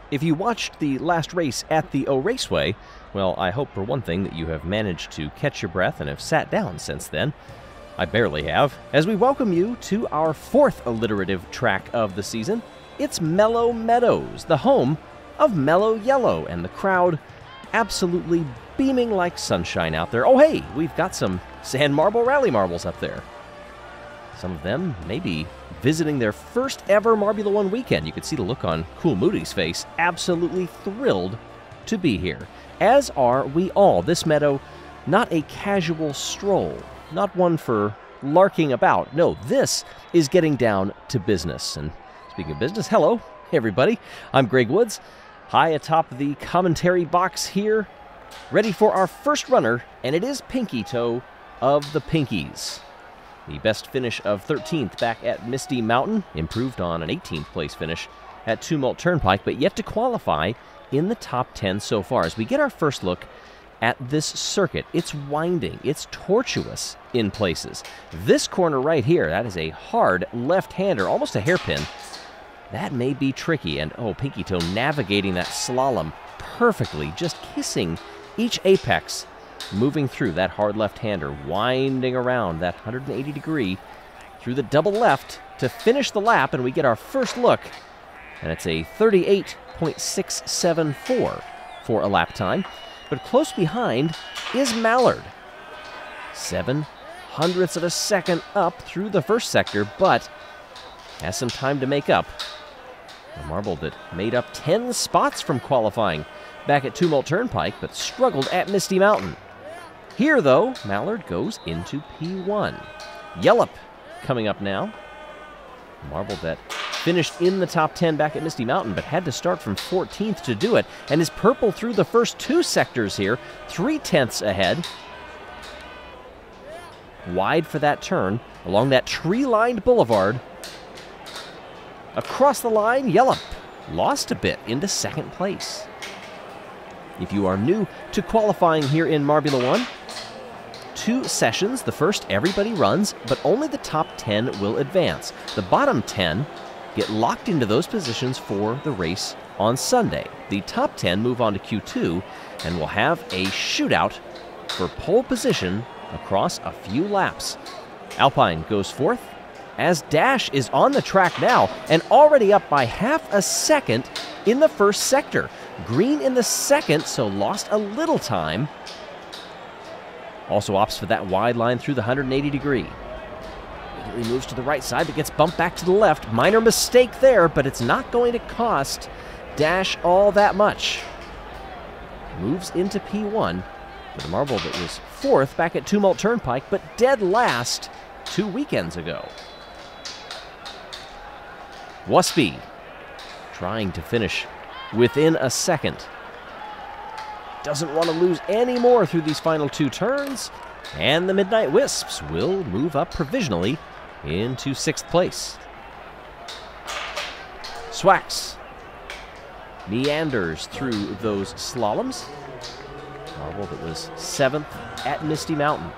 If you watched the last race at the O Raceway, well, I hope for one thing that you have managed to catch your breath and have sat down since then. I barely have, as we welcome you to our fourth alliterative track of the season. It's Mellow Meadows, the home of Mellow Yellow, and the crowd absolutely beaming like sunshine out there. Oh hey, we've got some sand marble rally marbles up there. Some of them maybe visiting their first ever Marbula 1 weekend. You could see the look on Cool Moody's face. Absolutely thrilled to be here. As are we all. This meadow, not a casual stroll. Not one for larking about. No, this is getting down to business. And speaking of business, hello, everybody. I'm Greg Woods, high atop the commentary box here, ready for our first runner, and it is Pinky Toe of the Pinkies. The best finish of 13th back at Misty Mountain, improved on an 18th place finish at Tumult Turnpike, but yet to qualify in the top 10 so far. As we get our first look at this circuit, it's winding, it's tortuous in places. This corner right here, that is a hard left-hander, almost a hairpin. That may be tricky, and oh, Pinky Toe navigating that slalom perfectly, just kissing each apex, moving through that hard left-hander, winding around that 180 degree through the double left to finish the lap, and we get our first look, and it's a 38.674 for a lap time. But close behind is Mallard. 0.07 of a second up through the first sector, but has some time to make up. A marble that made up 10 spots from qualifying back at Tumult Turnpike, but struggled at Misty Mountain. Here, though, Mallard goes into P1. Jelle coming up now. A marble that finished in the top 10 back at Misty Mountain, but had to start from 14th to do it, and is purple through the first two sectors here, 0.3 ahead. Wide for that turn, along that tree-lined boulevard. Across the line, Jelle lost a bit into second place. If you are new to qualifying here in Marbula 1, 2 sessions. The first, everybody runs, but only the top 10 will advance. The bottom 10 get locked into those positions for the race on Sunday. The top 10 move on to Q2 and will have a shootout for pole position across a few laps. Alpine goes fourth, as Dash is on the track now and already up by half a second in the first sector. Green in the second, so lost a little time. Also opts for that wide line through the 180 degree. Immediately moves to the right side, but gets bumped back to the left. Minor mistake there, but it's not going to cost Dash all that much. Moves into P1 with a marble that was fourth back at Tumult Turnpike, but dead last 2 weekends ago. Waspy trying to finish within a second. Doesn't want to lose any more through these final 2 turns, and the Midnight Wisps will move up provisionally into 6th place. Spex meanders through those slaloms. Marble that was 7th at Misty Mountain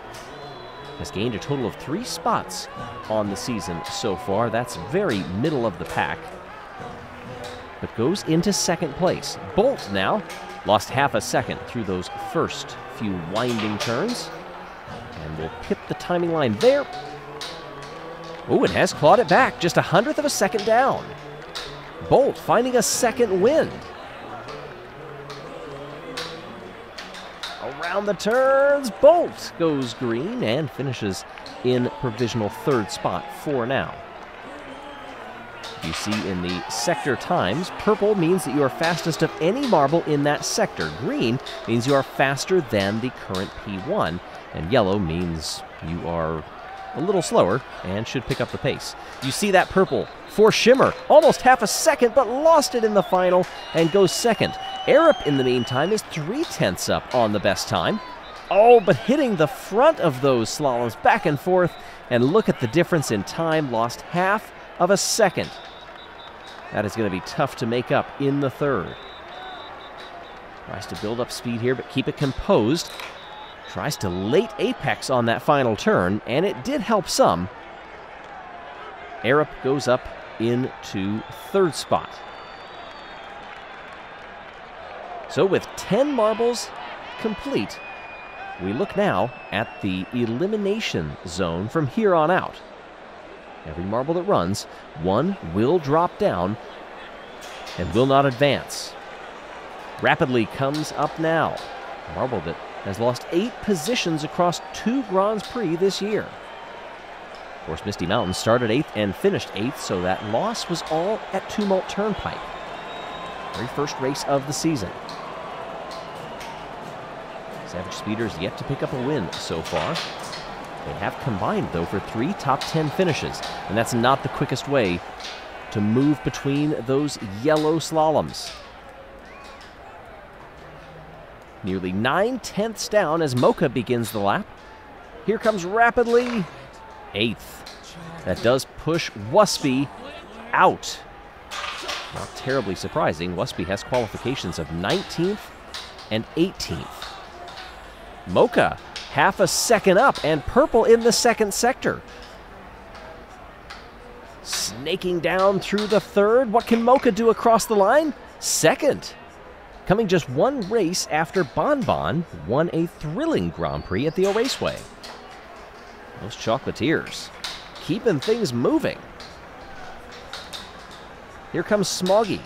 has gained a total of 3 spots on the season so far. That's very middle of the pack, but goes into 2nd place. Bolt now lost half a second through those first few winding turns, and will pip the timing line there. Oh, it has clawed it back, just 100th of a second down. Bolt finding a second wind. Around the turns, Bolt goes green and finishes in provisional 3rd spot for now. You see in the sector times, purple means that you are fastest of any marble in that sector. Green means you are faster than the current P1, and yellow means you are a little slower and should pick up the pace. You see that purple for Shimmer, almost half a second, but lost it in the final and goes second. Arup, in the meantime, is 0.3 up on the best time. Oh, but hitting the front of those slaloms back and forth, and look at the difference in time, lost half of a second. That is going to be tough to make up in the third. Tries to build up speed here, but keep it composed. Tries to late apex on that final turn, and it did help some. Arup goes up into 3rd spot. So with 10 marbles complete, we look now at the elimination zone from here on out. Every marble that runs, one will drop down and will not advance. Rapidly comes up now. A marble that has lost 8 positions across 2 Grands Prix this year. Of course, Misty Mountain started 8th and finished 8th, so that loss was all at Tumult Turnpike. Very first race of the season. Savage Speeders yet to pick up a win so far. They have combined, though, for 3 top 10 finishes, and that's not the quickest way to move between those yellow slaloms. Nearly 9/10 down as Mocha begins the lap. Here comes Rapidly, 8th. That does push Wuspy out. Not terribly surprising. Wuspy has qualifications of 19th and 18th. Mocha, half a second up, and Purple in the second sector. Snaking down through the third. What can Mocha do across the line? Second. Coming just 1 race after Bonbon won a thrilling Grand Prix at the O Raceway. Those Chocolatiers keeping things moving. Here comes Smoggy,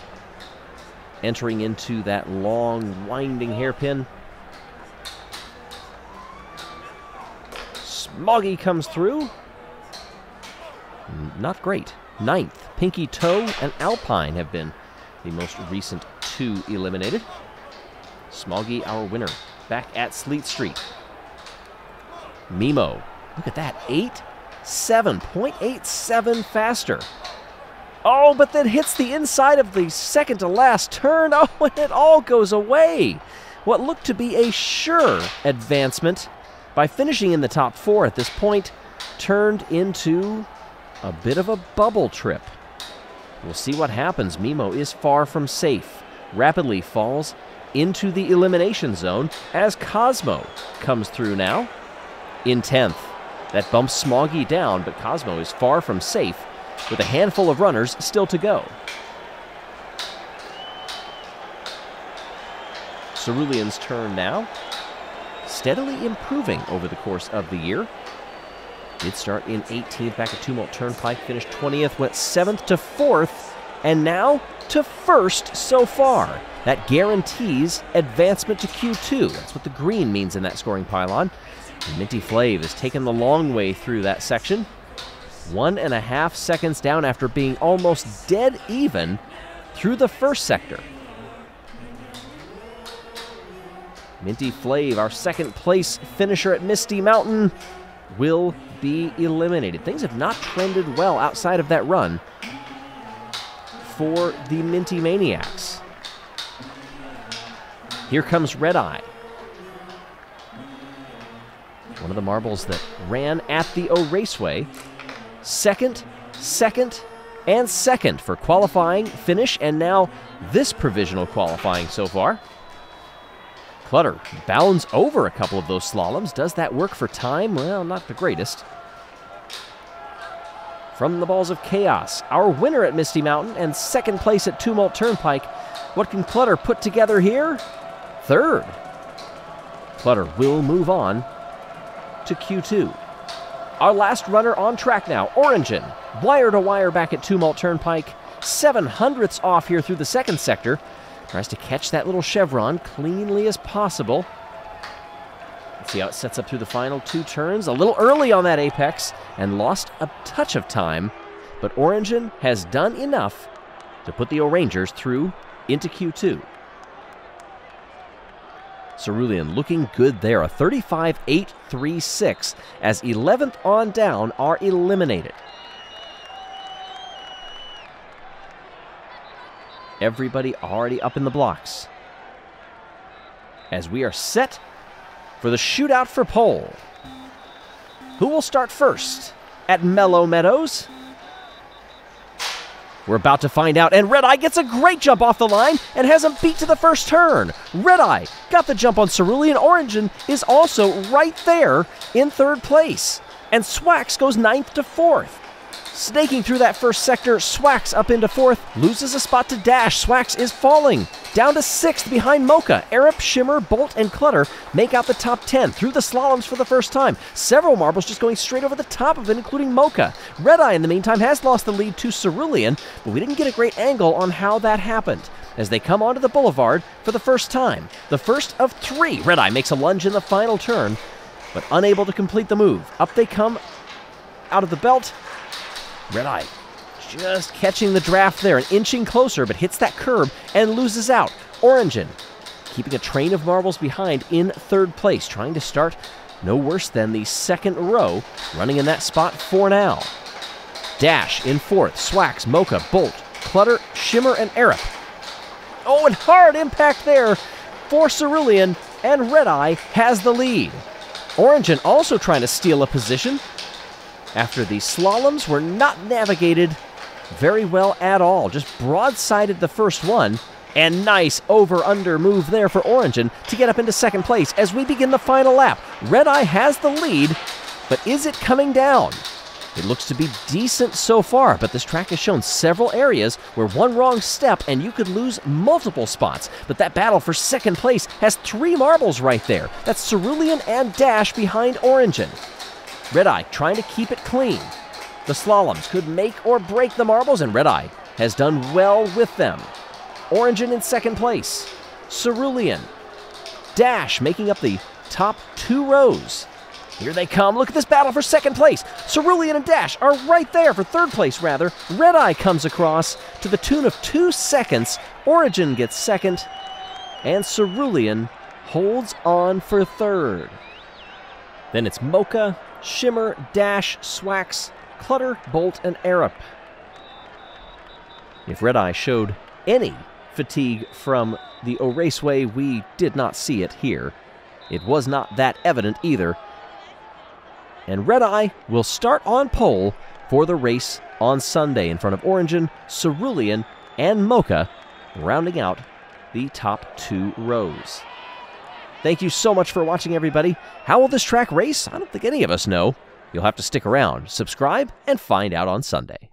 entering into that long, winding hairpin. Smoggy comes through. Not great. 9th. Pinky Toe and Alpine have been the most recent 2 eliminated. Smoggy, our winner, back at Sleet Street. Mimo, look at that, 0.87 faster. Oh, but then hits the inside of the second to last turn. Oh, and it all goes away. What looked to be a sure advancement by finishing in the top 4 at this point turned into a bit of a bubble trip. We'll see what happens. Mimo is far from safe. Rapidly falls into the elimination zone as Cosmo comes through now in 10th. That bumps Smoggy down, but Cosmo is far from safe with a handful of runners still to go. Cerulean's turn now. Steadily improving over the course of the year. Did start in 18th back at Tumult Turnpike, finished 20th, went 7th to 4th, and now to 1st so far. That guarantees advancement to Q2. That's what the green means in that scoring pylon. And Minty Flav has taken the long way through that section. 1.5 seconds down after being almost dead even through the first sector. Minty Flav, our second place finisher at Misty Mountain, will be eliminated. Things have not trended well outside of that run for the Minty Maniacs. Here comes Red Eye. One of the marbles that ran at the O Raceway. Second, and second for qualifying, finish, and now this provisional qualifying so far. Clutter bounds over a couple of those slaloms. Does that work for time? Well, not the greatest. From the Balls of Chaos, our winner at Misty Mountain and second place at Tumult Turnpike. What can Clutter put together here? Third. Clutter will move on to Q2. Our last runner on track now, Orangin. Wire to wire back at Tumult Turnpike. 0.07 off here through the second sector. Tries to catch that little chevron cleanly as possible. Let's see how it sets up through the final 2 turns. A little early on that apex and lost a touch of time. But Orangin has done enough to put the Orangers through into Q2. Cerulean looking good there. A 35.836 as 11th on down are eliminated. Everybody already up in the blocks as we are set for the shootout for pole. Who will start first at Mellow Meadows? We're about to find out, and Red Eye gets a great jump off the line and has him beat to the first turn. Red Eye got the jump on Cerulean. Orangin is also right there in third place. And Swax goes 9th to 4th. Snaking through that first sector, Swax up into 4th, loses a spot to Dash. Swax is falling. Down to 6th behind Mocha. Arup, Shimmer, Bolt, and Clutter make out the top 10 through the slaloms for the first time. Several marbles just going straight over the top of it, including Mocha. Redeye, in the meantime, has lost the lead to Cerulean, but we didn't get a great angle on how that happened as they come onto the boulevard for the first time. The first of 3. Redeye makes a lunge in the final turn, but unable to complete the move. Up they come out of the belt. Redeye just catching the draft there and inching closer, but hits that curb and loses out. Orangin keeping a train of marbles behind in 3rd place, trying to start no worse than the 2nd row, running in that spot for now. Dash in 4th, Swax, Mocha, Bolt, Clutter, Shimmer, and Arup. Oh, and hard impact there for Cerulean, and Redeye has the lead. Orangin also trying to steal a position after the slaloms were not navigated very well at all. Just broadsided the first one, and nice over-under move there for Orangin to get up into 2nd place as we begin the final lap. Redeye has the lead, but is it coming down? It looks to be decent so far, but this track has shown several areas where one wrong step and you could lose multiple spots. But that battle for 2nd place has 3 marbles right there. That's Cerulean and Dash behind Orangin. Redeye trying to keep it clean. The slaloms could make or break the marbles, and Redeye has done well with them. Orangin in 2nd place. Cerulean. Dash making up the top 2 rows. Here they come. Look at this battle for 2nd place. Cerulean and Dash are right there for 3rd place, rather. Redeye comes across to the tune of 2 seconds. Orangin gets 2nd, and Cerulean holds on for 3rd. Then it's Mocha, Shimmer, Dash, Swax, Clutter, Bolt, and Arup. If Redeye showed any fatigue from the Raceway, we did not see it here. It was not that evident either. And Redeye will start on pole for the race on Sunday in front of Orangin, Cerulean, and Mocha, rounding out the top 2 rows. Thank you so much for watching, everybody. How will this track race? I don't think any of us know. You'll have to stick around, subscribe, and find out on Sunday.